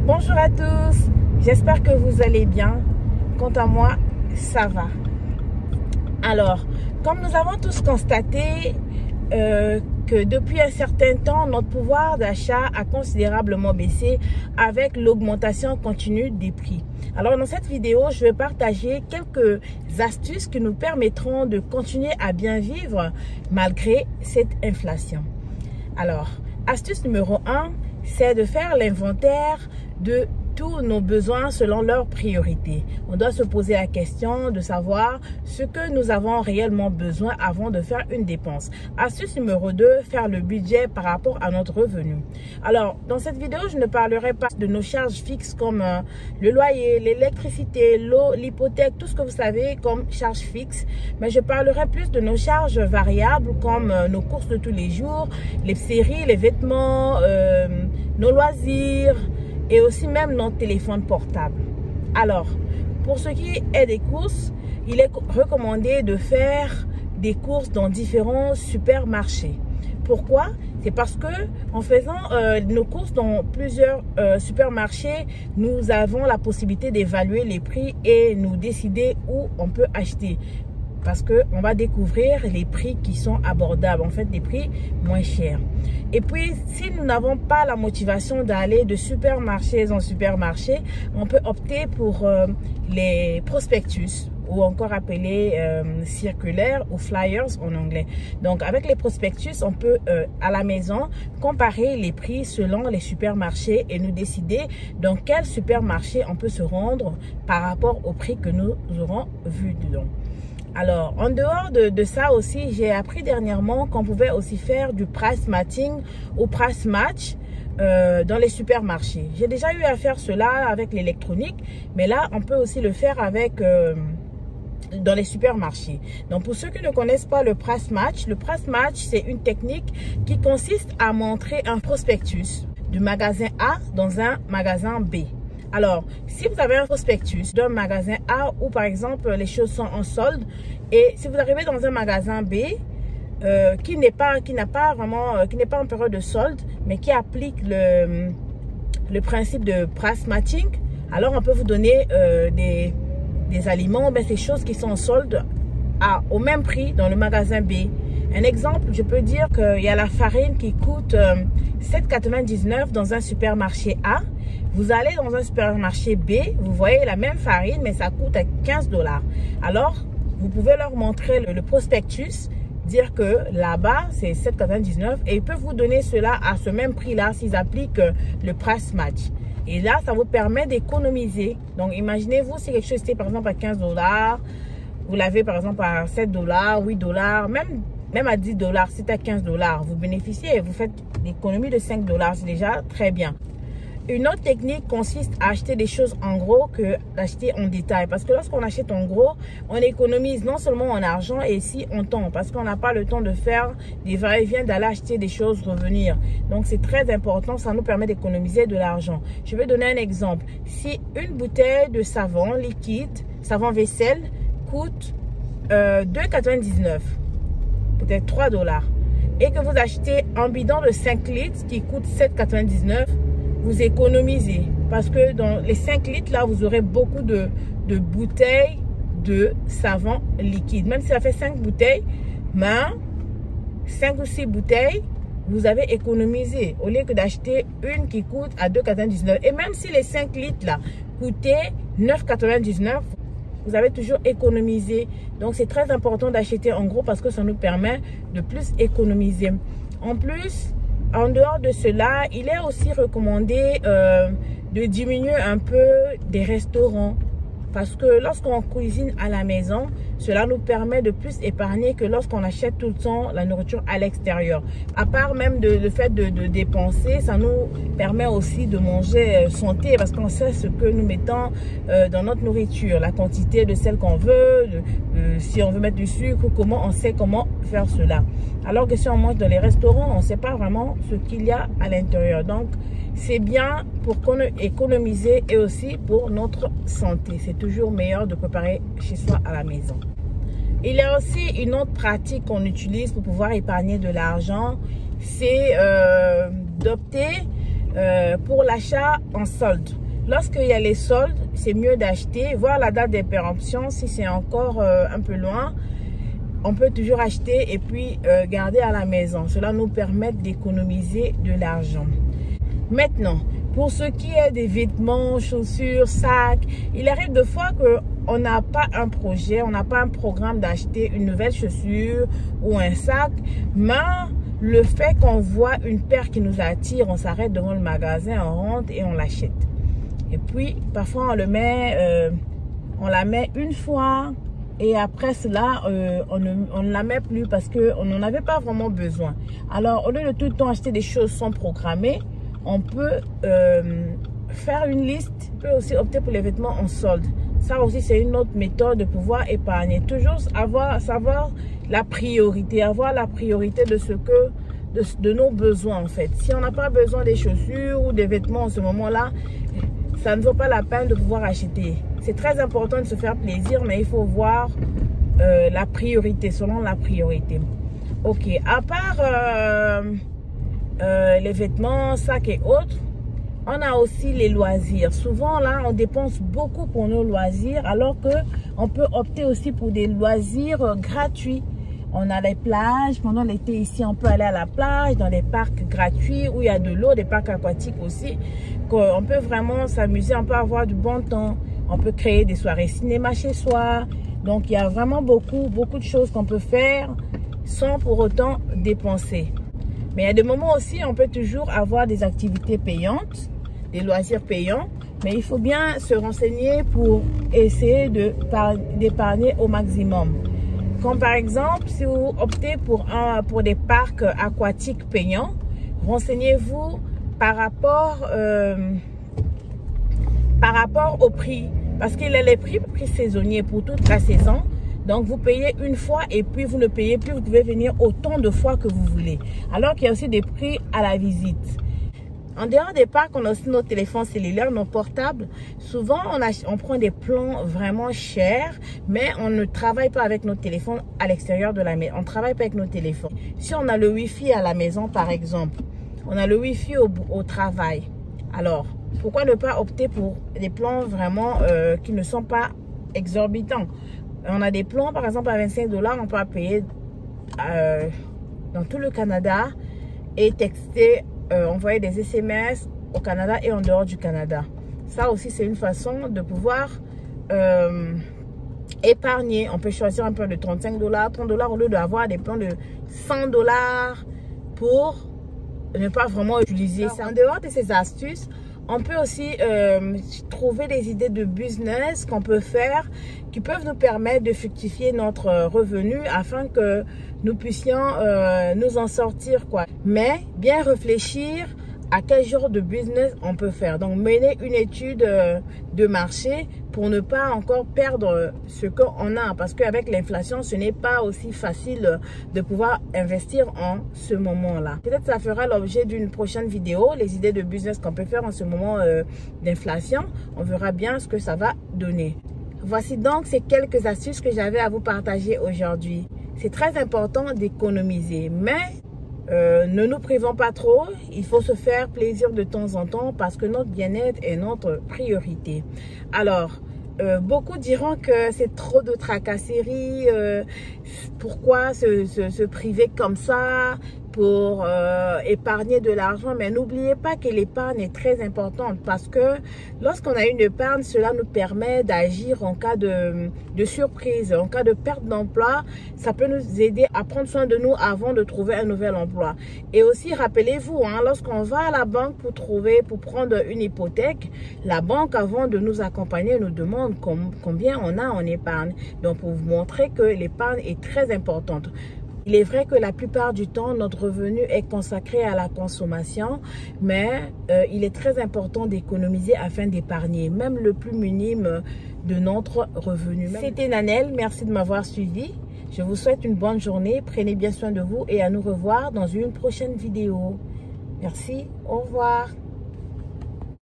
Bonjour à tous, j'espère que vous allez bien. Quant à moi, ça va. Alors, comme nous avons tous constaté que depuis un certain temps, notre pouvoir d'achat a considérablement baissé avec l'augmentation continue des prix. Alors, dans cette vidéo, je vais partager quelques astuces qui nous permettront de continuer à bien vivre malgré cette inflation. Alors, astuce numéro 1, c'est de faire l'inventaire de tous nos besoins selon leurs priorités. On doit se poser la question de savoir ce que nous avons réellement besoin avant de faire une dépense. Astuce numéro 2, faire le budget par rapport à notre revenu. Alors, dans cette vidéo, je ne parlerai pas de nos charges fixes comme le loyer, l'électricité, l'eau, l'hypothèque, tout ce que vous savez comme charges fixes, mais je parlerai plus de nos charges variables comme nos courses de tous les jours, les séries, les vêtements, nos loisirs, et aussi même notre téléphone portable. Alors, pour ce qui est des courses, il est recommandé de faire des courses dans différents supermarchés. Pourquoi? C'est parce que en faisant nos courses dans plusieurs supermarchés, nous avons la possibilité d'évaluer les prix et nous décider où on peut acheter. Parce qu'on va découvrir les prix qui sont abordables, en fait des prix moins chers. Et puis, si nous n'avons pas la motivation d'aller de supermarché en supermarché, on peut opter pour les prospectus, ou encore appelés circulaires ou flyers en anglais. Donc, avec les prospectus, on peut à la maison comparer les prix selon les supermarchés et nous décider dans quel supermarché on peut se rendre par rapport au prix que nous aurons vu dedans. Alors, en dehors de ça aussi, j'ai appris dernièrement qu'on pouvait aussi faire du price matching ou price match dans les supermarchés. J'ai déjà eu à faire cela avec l'électronique, mais là, on peut aussi le faire avec dans les supermarchés. Donc, pour ceux qui ne connaissent pas le price match, c'est une technique qui consiste à montrer un prospectus du magasin A dans un magasin B. Alors, si vous avez un prospectus d'un magasin A où, par exemple, les choses sont en solde, et si vous arrivez dans un magasin B qui n'est pas en période de solde, mais qui applique le principe de price matching, alors on peut vous donner des aliments, ben, ces choses qui sont en solde au même prix dans le magasin B. Un exemple, je peux dire qu'il y a la farine qui coûte 7,99 dans un supermarché A. Vous allez dans un supermarché B, vous voyez la même farine, mais ça coûte à 15 $. Alors, vous pouvez leur montrer le prospectus, dire que là-bas, c'est 7,99 et ils peuvent vous donner cela à ce même prix-là s'ils appliquent le price match. Et là, ça vous permet d'économiser. Donc, imaginez-vous si quelque chose était par exemple à 15 $, vous l'avez par exemple à 7 $, 8 $, même à 10 $, c'est à 15 $. Vous bénéficiez et vous faites l'économie de 5 $. C'est déjà très bien. Une autre technique consiste à acheter des choses en gros que d'acheter en détail. Parce que lorsqu'on achète en gros, on économise non seulement en argent et aussi en temps. Parce qu'on n'a pas le temps de faire des va-et-vient, d'aller acheter des choses, revenir. Donc c'est très important, ça nous permet d'économiser de l'argent. Je vais donner un exemple. Si une bouteille de savon liquide, savon vaisselle, coûte 2,99, peut-être 3 $, et que vous achetez un bidon de 5 litres qui coûte 7,99, vous économisez. Parce que dans les 5 litres, là, vous aurez beaucoup de bouteilles de savon liquide. Même si ça fait 5 bouteilles, mais 5 ou 6 bouteilles, vous avez économisé. Au lieu que d'acheter une qui coûte à 2,99. Et même si les 5 litres, là, coûtaient 9,99, vous avez toujours économisé. Donc, c'est très important d'acheter en gros parce que ça nous permet de plus économiser. En plus, en dehors de cela, il est aussi recommandé de diminuer un peu des restaurants. Parce que lorsqu'on cuisine à la maison, cela nous permet de plus épargner que lorsqu'on achète tout le temps la nourriture à l'extérieur. À part même le fait de dépenser, ça nous permet aussi de manger santé parce qu'on sait ce que nous mettons dans notre nourriture, la quantité de celle qu'on veut, si on veut mettre du sucre, on sait comment faire cela. Alors que si on mange dans les restaurants, on ne sait pas vraiment ce qu'il y a à l'intérieur. Donc, c'est bien pour économiser et aussi pour notre santé. C'est toujours meilleur de préparer chez soi à la maison. Il y a aussi une autre pratique qu'on utilise pour pouvoir épargner de l'argent. C'est d'opter pour l'achat en solde. Lorsqu'il y a les soldes, c'est mieux d'acheter, voir la date des péremptions. Si c'est encore un peu loin, on peut toujours acheter et puis garder à la maison. Cela nous permet d'économiser de l'argent. Maintenant, pour ce qui est des vêtements, chaussures, sacs, il arrive de fois qu'on n'a pas un projet, on n'a pas un programme d'acheter une nouvelle chaussure ou un sac, mais le fait qu'on voit une paire qui nous attire, on s'arrête devant le magasin, on rentre et on l'achète. Et puis, parfois, on la met une fois et après cela, on ne la met plus parce qu'on n'en avait pas vraiment besoin. Alors, au lieu de tout le temps acheter des choses sans programmer, on peut faire une liste, on peut aussi opter pour les vêtements en solde. Ça aussi, c'est une autre méthode de pouvoir épargner. Toujours savoir la priorité, avoir la priorité de de nos besoins en fait. Si on n'a pas besoin des chaussures ou des vêtements en ce moment-là, ça ne vaut pas la peine de pouvoir acheter. C'est très important de se faire plaisir, mais il faut voir la priorité, selon la priorité. Ok, à part les vêtements, sacs et autres, on a aussi les loisirs. Souvent là, on dépense beaucoup pour nos loisirs, alors que on peut opter aussi pour des loisirs gratuits. On a les plages, pendant l'été ici, on peut aller à la plage, dans des parcs gratuits où il y a de l'eau, des parcs aquatiques aussi. On peut vraiment s'amuser, on peut avoir du bon temps. On peut créer des soirées cinéma chez soi. Donc, il y a vraiment beaucoup de choses qu'on peut faire sans pour autant dépenser. Mais il y a des moments aussi, on peut toujours avoir des activités payantes, des loisirs payants. Mais il faut bien se renseigner pour essayer d'épargner au maximum. Comme par exemple, si vous optez pour des parcs aquatiques payants, renseignez-vous par rapport au prix. Parce qu'il y a les prix saisonniers pour toute la saison. Donc, vous payez une fois et puis vous ne payez plus. Vous pouvez venir autant de fois que vous voulez. Alors qu'il y a aussi des prix à la visite. En dehors des parcs, on a aussi nos téléphones cellulaires, nos portables. Souvent, on prend des plans vraiment chers, mais on ne travaille pas avec nos téléphones à l'extérieur de la maison. On ne travaille pas avec nos téléphones. Si on a le Wi-Fi à la maison, par exemple, on a le Wi-Fi au travail. Alors, pourquoi ne pas opter pour des plans vraiment qui ne sont pas exorbitants? On a des plans, par exemple, à 25 $, on peut payer dans tout le Canada et texter, envoyer des SMS au Canada et en dehors du Canada. Ça aussi, c'est une façon de pouvoir épargner. On peut choisir un plan de 35 $, 30 $ au lieu d'avoir des plans de 100 $ pour ne pas vraiment utiliser ça. En dehors de ces astuces, on peut aussi trouver des idées de business qu'on peut faire qui peuvent nous permettre de fructifier notre revenu afin que nous puissions nous en sortir, quoi. Mais bien réfléchir à quel genre de business on peut faire. Donc, mener une étude de marché pour ne pas encore perdre ce qu'on a. Parce qu'avec l'inflation, ce n'est pas aussi facile de pouvoir investir en ce moment-là. Peut-être ça fera l'objet d'une prochaine vidéo, les idées de business qu'on peut faire en ce moment d'inflation. On verra bien ce que ça va donner. Voici donc ces quelques astuces que j'avais à vous partager aujourd'hui. C'est très important d'économiser, mais ne nous privons pas trop. Il faut se faire plaisir de temps en temps parce que notre bien-être est notre priorité. Alors, beaucoup diront que c'est trop de tracasseries. Pourquoi se priver comme ça pour épargner de l'argent? Mais n'oubliez pas que l'épargne est très importante parce que lorsqu'on a une épargne, cela nous permet d'agir en cas de surprise, en cas de perte d'emploi. Ça peut nous aider à prendre soin de nous avant de trouver un nouvel emploi. Et aussi, rappelez-vous, hein, lorsqu'on va à la banque pour prendre une hypothèque, la banque, avant de nous accompagner, nous demande combien on a en épargne. Donc, pour vous montrer que l'épargne est très importante. Il est vrai que la plupart du temps, notre revenu est consacré à la consommation, mais il est très important d'économiser afin d'épargner, même le plus minime de notre revenu. C'était Nanelle, merci de m'avoir suivi. Je vous souhaite une bonne journée, prenez bien soin de vous et à nous revoir dans une prochaine vidéo. Merci, au revoir.